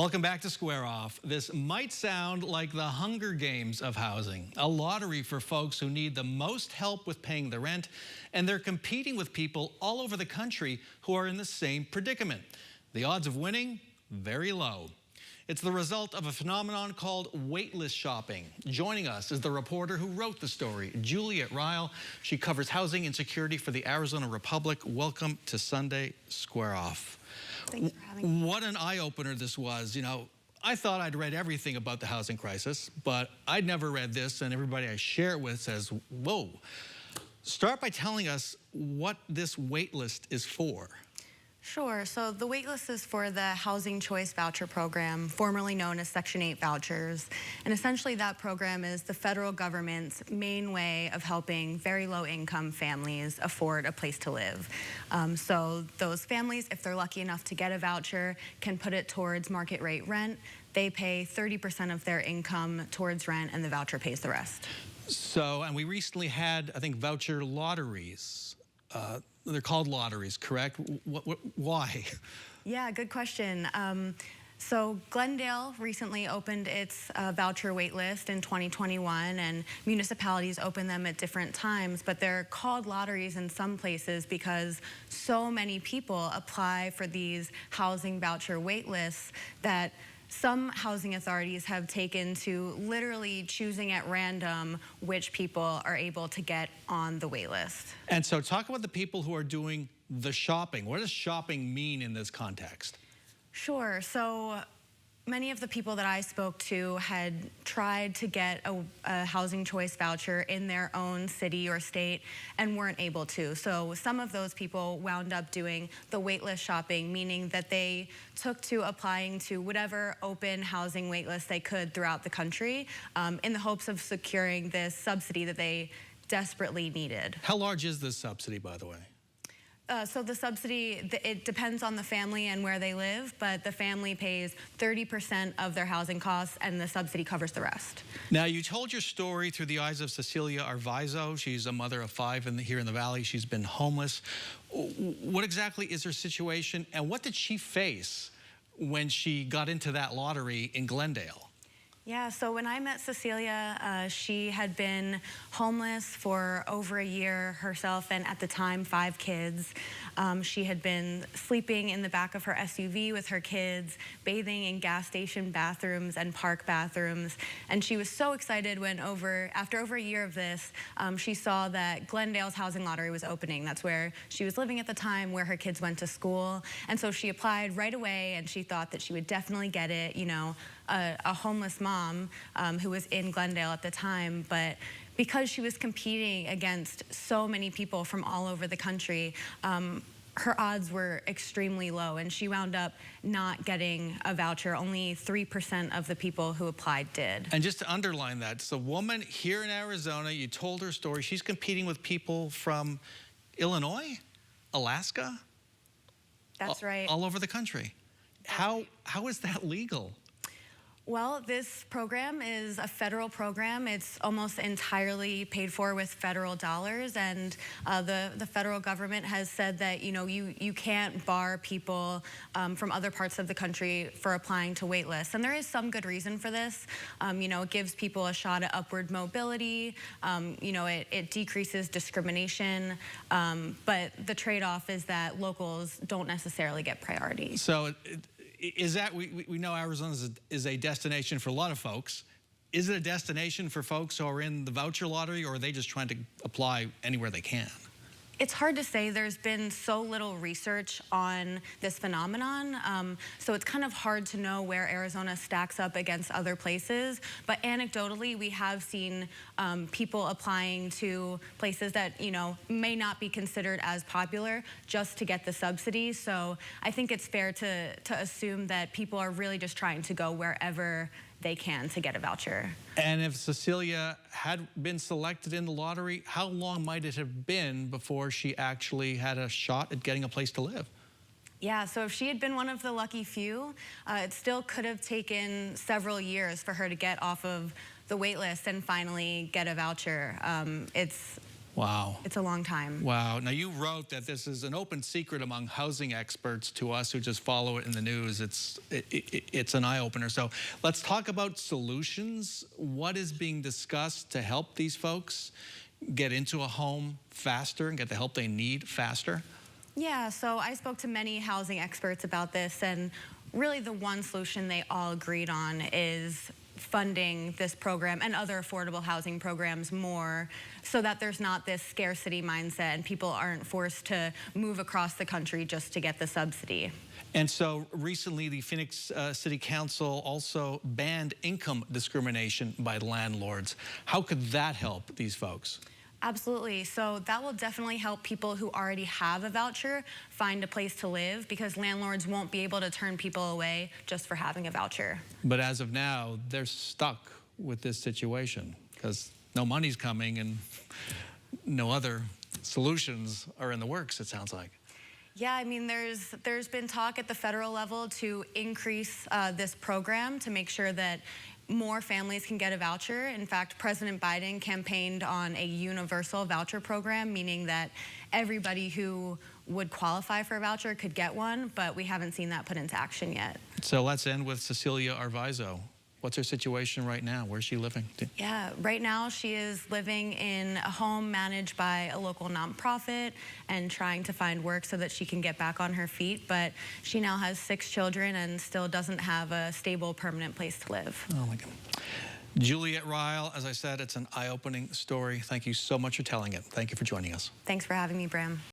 Welcome back to Square Off. This might sound like the Hunger Games of housing, a lottery for folks who need the most help with paying the rent, and they're competing with people all over the country who are in the same predicament. The odds of winning, very low. It's the result of a phenomenon called waitlist shopping. Joining us is the reporter who wrote the story, Juliette Rihl. She covers housing insecurity for the Arizona Republic. Welcome to Sunday Square Off. Thanks for having me. What an eye-opener this was. You know, I thought I'd read everything about the housing crisis, but I'd never read this, and everybody I share it with says, whoa. Start by telling us what this waitlist is for. Sure. So the waitlist is for the Housing Choice Voucher Program, formerly known as Section 8 vouchers. And essentially that program is the federal government's main way of helping very low-income families afford a place to live. So those families, if they're lucky enough to get a voucher, can put it towards market rate rent. They pay 30% of their income towards rent, and the voucher pays the rest. So, and we recently had, I think, voucher lotteries. They're called lotteries, correct? Why? Yeah, good question. So Glendale recently opened its voucher waitlist in 2021, and municipalities open them at different times, but they're called lotteries in some places because so many people apply for these housing voucher waitlists that some housing authorities have taken to literally choosing at random which people are able to get on the wait list. And so talk about the people who are doing the shopping. What does shopping mean in this context? Sure. So many of the people that I spoke to had tried to get a housing choice voucher in their own city or state and weren't able to. So some of those people wound up doing the waitlist shopping, meaning that they took to applying to whatever open housing waitlist they could throughout the country in the hopes of securing this subsidy that they desperately needed. How large is this subsidy, by the way? So the subsidy, it depends on the family and where they live, but the family pays 30% of their housing costs and the subsidy covers the rest. Now, you told your story through the eyes of Cecilia Arvizo. She's a mother of 5 here in the Valley. She's been homeless. What exactly is her situation, and what did she face when she got into that lottery in Glendale? Yeah, so when I met Cecilia, she had been homeless for over a year herself, and at the time, 5 kids. She had been sleeping in the back of her SUV with her kids, bathing in gas station bathrooms and park bathrooms. And she was so excited when after over a year of this, she saw that Glendale's housing lottery was opening. That's where she was living at the time, where her kids went to school. And so she applied right away, and she thought that she would definitely get it. You know, a homeless mom who was in Glendale at the time, but because she was competing against so many people from all over the country, her odds were extremely low, and she wound up not getting a voucher. Only 3% of the people who applied did. And just to underline that, it's a woman here in Arizona. You told her story. She's competing with people from Illinois, Alaska. That's right. All over the country. How is that legal? Well, this program is a federal program. It's almost entirely paid for with federal dollars, and the federal government has said that you can't bar people from other parts of the country for applying to wait lists. And there is some good reason for this. It gives people a shot at upward mobility. It decreases discrimination, but the trade-off is that locals don't necessarily get priority. So. Is that, we know Arizona is a destination for a lot of folks. Is it a destination for folks who are in the voucher lottery, or are they just trying to apply anywhere they can? It's hard to say. There's been so little research on this phenomenon, so it's kind of hard to know where Arizona stacks up against other places. But anecdotally, we have seen people applying to places that may not be considered as popular just to get the subsidy. So I think it's fair to assume that people are really just trying to go wherever they can to get a voucher. And if Cecilia had been selected in the lottery, how long might it have been before she actually had a shot at getting a place to live? Yeah, so if she had been one of the lucky few, it still could have taken several years for her to get off of the wait list and finally get a voucher. Wow. It's a long time. Wow. Now, you wrote that this is an open secret among housing experts. To us who just follow it in the news, it's an eye-opener. So let's talk about solutions. What is being discussed to help these folks get into a home faster and get the help they need faster? Yeah, so I spoke to many housing experts about this, and really the one solution they all agreed on is funding this program and other affordable housing programs more, so that there's not this scarcity mindset and people aren't forced to move across the country just to get the subsidy. And so recently, the Phoenix City Council also banned income discrimination by landlords. How could that help these folks? Absolutely. So that will definitely help people who already have a voucher find a place to live, because landlords won't be able to turn people away just for having a voucher. But as of now, they're stuck with this situation because no money's coming and no other solutions are in the works, it sounds like. Yeah, I mean, there's been talk at the federal level to increase this program to make sure that more families can get a voucher. In fact, President Biden campaigned on a universal voucher program, meaning that everybody who would qualify for a voucher could get one, but we haven't seen that put into action yet. So let's end with Cecilia Arvizo. What's her situation right now? Where's she living? Yeah, right now she is living in a home managed by a local nonprofit and trying to find work so that she can get back on her feet. But she now has 6 children and still doesn't have a stable, permanent place to live. Oh my God. Juliette Rihl, as I said, it's an eye-opening story. Thank you so much for telling it. Thank you for joining us. Thanks for having me, Bram.